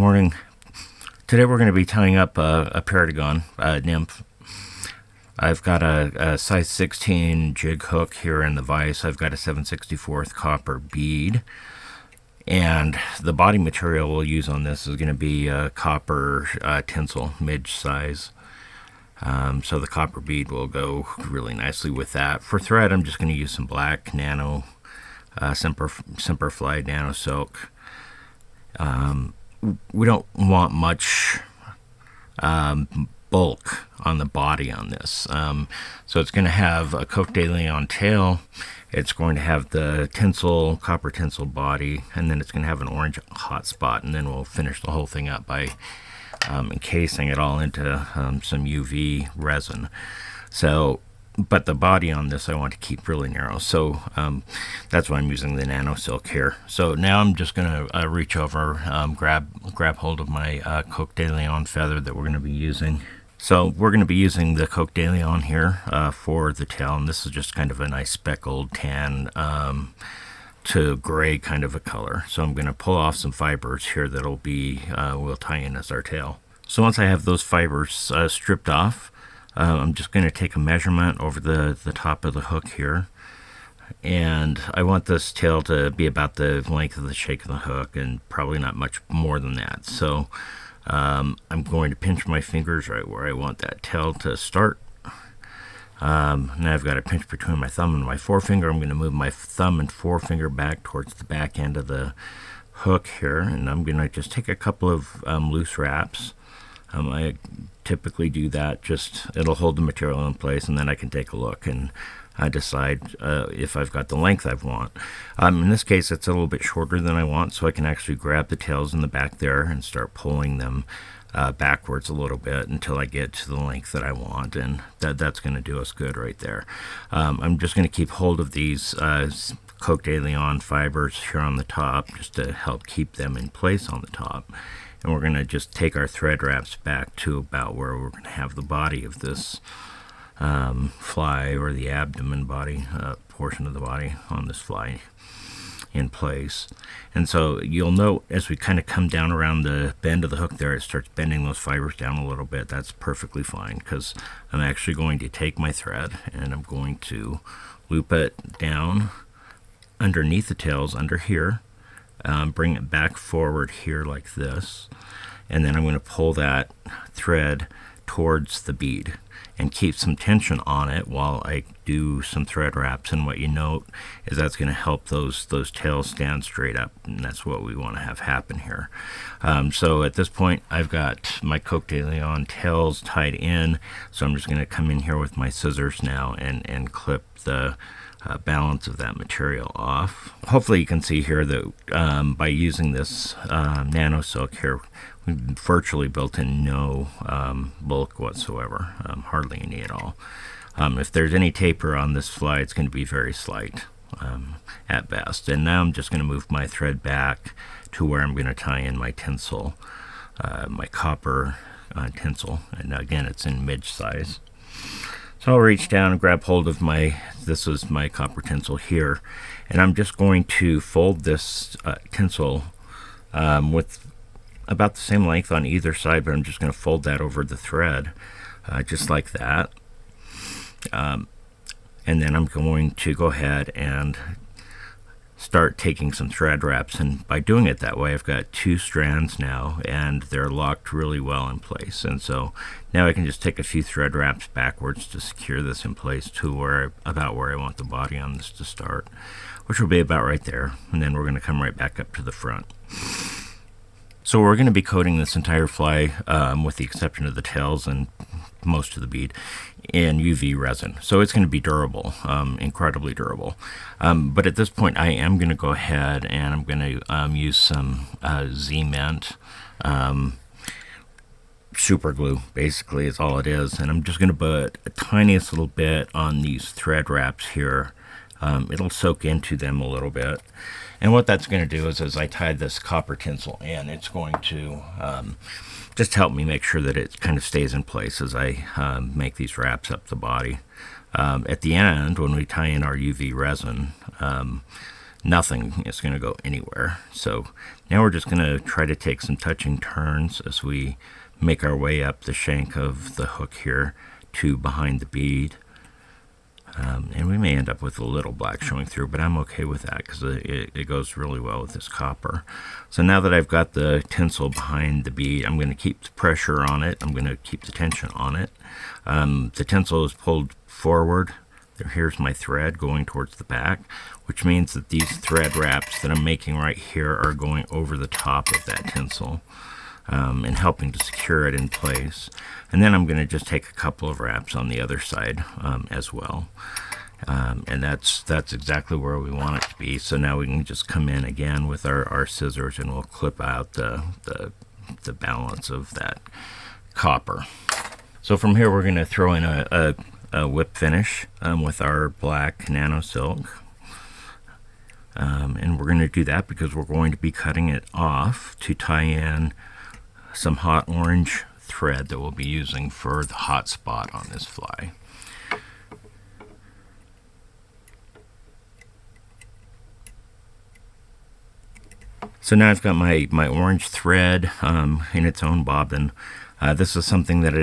Morning. Today we're going to be tying up a Perdigon nymph. I've got a size 16 jig hook here in the vise. I've got a 7/64 copper bead. And the body material we'll use on this is going to be copper tinsel, midge size. So the copper bead will go really nicely with that. For thread, I'm just going to use some black nano Semperfli nano silk. We don't want much bulk on the body on this. So it's going to have a Coq de Leon tail. It's going to have the tinsel, copper tinsel body, and then it's going to have an orange hotspot, and then we'll finish the whole thing up by encasing it all into some UV resin. So, but the body on this I want to keep really narrow, so that's why I'm using the nano silk here. So now I'm just going to reach over, grab hold of my Coq de Leon feather that we're going to be using. So we're going to be using the Coq de Leon here for the tail, and this is just kind of a nice speckled tan to gray kind of a color. So I'm going to pull off some fibers here that'll be, we'll tie in as our tail. So once I have those fibers stripped off, I'm just going to take a measurement over the top of the hook here. And I want this tail to be about the length of the shake of the hook and probably not much more than that. So I'm going to pinch my fingers right where I want that tail to start. Now I've got a pinch between my thumb and my forefinger. I'm going to move my thumb and forefinger back towards the back end of the hook here, and I'm going to just take a couple of loose wraps. I typically do that, just it'll hold the material in place, and then I can take a look and decide if I've got the length I want. In this case, it's a little bit shorter than I want, so I can actually grab the tails in the back there and start pulling them backwards a little bit until I get to the length that I want, and that's going to do us good right there. I'm just going to keep hold of these Coq de Leon fibers here on the top just to help keep them in place on the top. And we're going to just take our thread wraps back to about where we're going to have the body of this fly, or the abdomen body, portion of the body on this fly in place. And so you'll note as we kind of come down around the bend of the hook there, it starts bending those fibers down a little bit. That's perfectly fine, because I'm actually going to take my thread and I'm going to loop it down underneath the tails under here, bring it back forward here like this, and then I'm going to pull that thread towards the bead and keep some tension on it while I do some thread wraps. And what you note is that's going to help those tails stand straight up, and that's what we want to have happen here. So at this point I've got my Coq de Leon tails tied in, so I'm just going to come in here with my scissors now and clip the balance of that material off. Hopefully you can see here that by using this nano silk here, we've virtually built in no bulk whatsoever, hardly any at all. If there's any taper on this fly, it's going to be very slight at best. And now I'm just going to move my thread back to where I'm going to tie in my tinsel, my copper tinsel, and again it's in midge size. So I'll reach down and grab hold of this is my copper tinsel here, and I'm just going to fold this tinsel with about the same length on either side, but I'm just going to fold that over the thread, just like that. And then I'm going to go ahead and start taking some thread wraps, and by doing it that way I've got two strands now and they're locked really well in place. And so now I can just take a few thread wraps backwards to secure this in place to about where I want the body on this to start, which will be about right there, and then we're going to come right back up to the front. So we're going to be coating this entire fly, with the exception of the tails and most of the bead, in UV resin. So it's going to be durable, incredibly durable. But at this point I am going to go ahead and I'm going to use some Z-Mint super glue, basically is all it is. And I'm just going to put a tiniest little bit on these thread wraps here. It'll soak into them a little bit. And what that's going to do is, as I tie this copper tinsel in, it's going to just help me make sure that it kind of stays in place as I make these wraps up the body. At the end, when we tie in our UV resin, nothing is going to go anywhere. So Now we're just going to try to take some touching turns as we make our way up the shank of the hook here to behind the bead. And we may end up with a little black showing through, but I'm okay with that because it goes really well with this copper. So now that I've got the tinsel behind the bead, I'm going to keep the pressure on it. I'm going to keep the tension on it. The tinsel is pulled forward. Here's my thread going towards the back, which means that these thread wraps that I'm making right here are going over the top of that tinsel and helping to secure it in place. And then I'm going to just take a couple of wraps on the other side as well. And that's exactly where we want it to be. So now we can just come in again with our scissors and we'll clip out the balance of that copper. So from here we're going to throw in a whip finish with our black nano silk. And we're going to do that because we're going to be cutting it off to tie in some hot orange thread that we'll be using for the hot spot on this fly. So now I've got my orange thread in its own bobbin. This is something that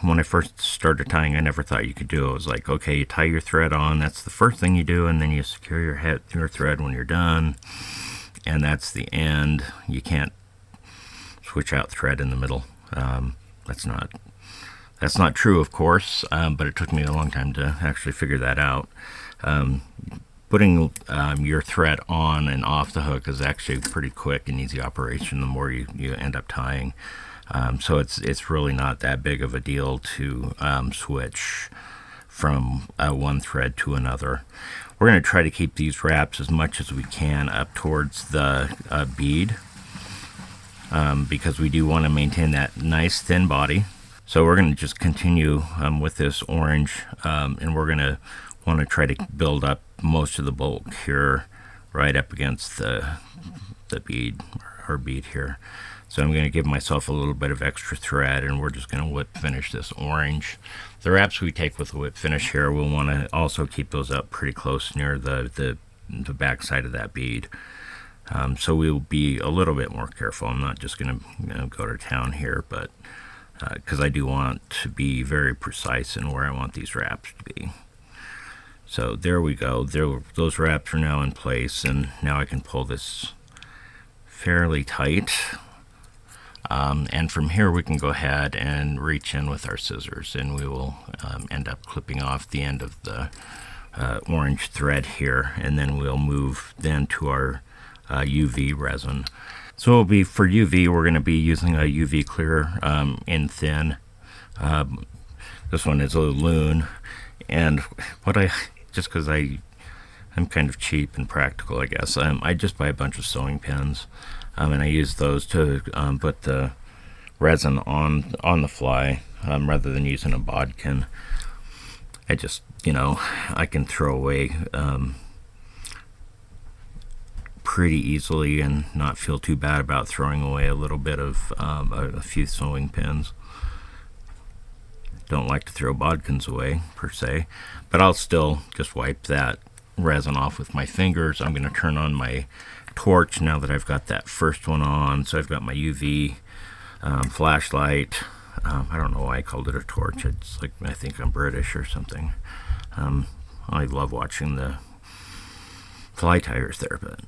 when I first started tying, I never thought you could do. It was like, okay, you tie your thread on, that's the first thing you do, and then you secure your thread when you're done, and that's the end. You can't switch out thread in the middle. That's not true, of course, but it took me a long time to actually figure that out. Putting your thread on and off the hook is actually a pretty quick and easy operation the more you end up tying. So it's really not that big of a deal to switch from one thread to another. We're going to try to keep these wraps as much as we can up towards the bead because we do want to maintain that nice thin body. So we're going to just continue with this orange and we're going to want to try to build up most of the bulk here right up against the bead or bead here. So I'm going to give myself a little bit of extra thread and we're just going to whip finish this orange. The wraps we take with the whip finish here, we'll want to also keep those up pretty close near the back side of that bead. So we'll be a little bit more careful. I'm not just going to go to town here, but because I do want to be very precise in where I want these wraps to be. So there we go. Those wraps are now in place, and now I can pull this fairly tight. And from here we can go ahead and reach in with our scissors, and we will end up clipping off the end of the orange thread here, and then we'll move then to our UV resin. So it'll be for UV, we're going to be using a UV clear in thin. This one is a loon, and just because I'm kind of cheap and practical, I guess, I just buy a bunch of sewing pins, and I use those to put the resin on the fly rather than using a bodkin. I just, I can throw away pretty easily and not feel too bad about throwing away a little bit of a few sewing pins. Don't like to throw bodkins away per se, but I'll still just wipe that resin off with my fingers. I'm going to turn on my torch now that I've got that first one on. So I've got my UV flashlight. I don't know why I called it a torch. It's like, I think I'm British or something. I love watching the fly tyers there, but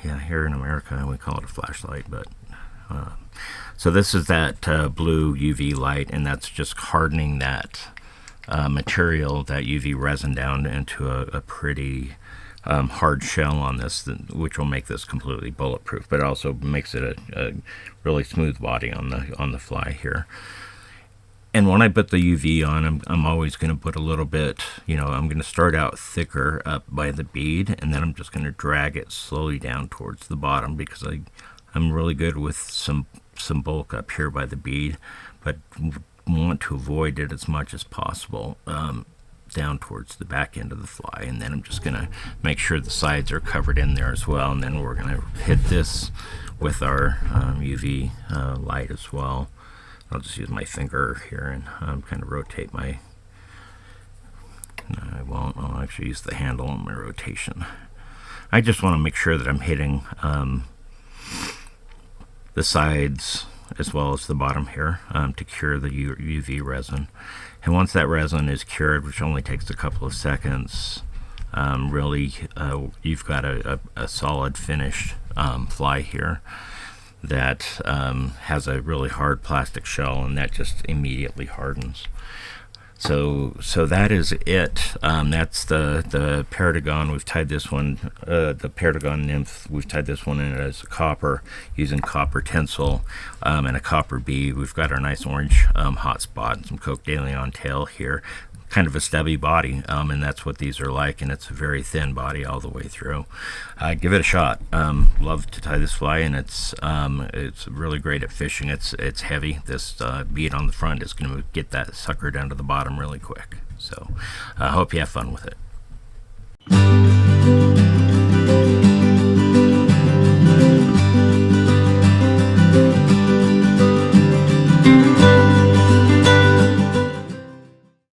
yeah, here in America we call it a flashlight. But so this is that blue UV light, and that's just hardening that material, that UV resin, down into a pretty hard shell on this, which will make this completely bulletproof, but it also makes it a really smooth body on the fly here. And when I put the UV on, I'm always going to put a little bit, I'm going to start out thicker up by the bead, and then I'm just going to drag it slowly down towards the bottom, because I'm really good with some bulk up here by the bead, but want to avoid it as much as possible down towards the back end of the fly. And then I'm just going to make sure the sides are covered in there as well, and then we're going to hit this with our UV light as well. I'll just use my finger here and kind of rotate my... No, I won't. I'll actually use the handle on my rotation. I just want to make sure that I'm hitting the sides as well as the bottom here to cure the UV resin. And once that resin is cured, which only takes a couple of seconds, really you've got a solid finished fly here that has a really hard plastic shell, and that just immediately hardens. So that is it. That's the Perdigon. We've tied this one, the Perdigon nymph. We've tied this one in as a copper using copper tinsel and a copper bead. We've got our nice orange hotspot and some Coq de Leon tail here. Kind of a stubby body, and that's what these are like, and it's a very thin body all the way through. Give it a shot. Love to tie this fly, and it's really great at fishing. It's heavy. This bead on the front is going to get that sucker down to the bottom really quick. So I hope you have fun with it.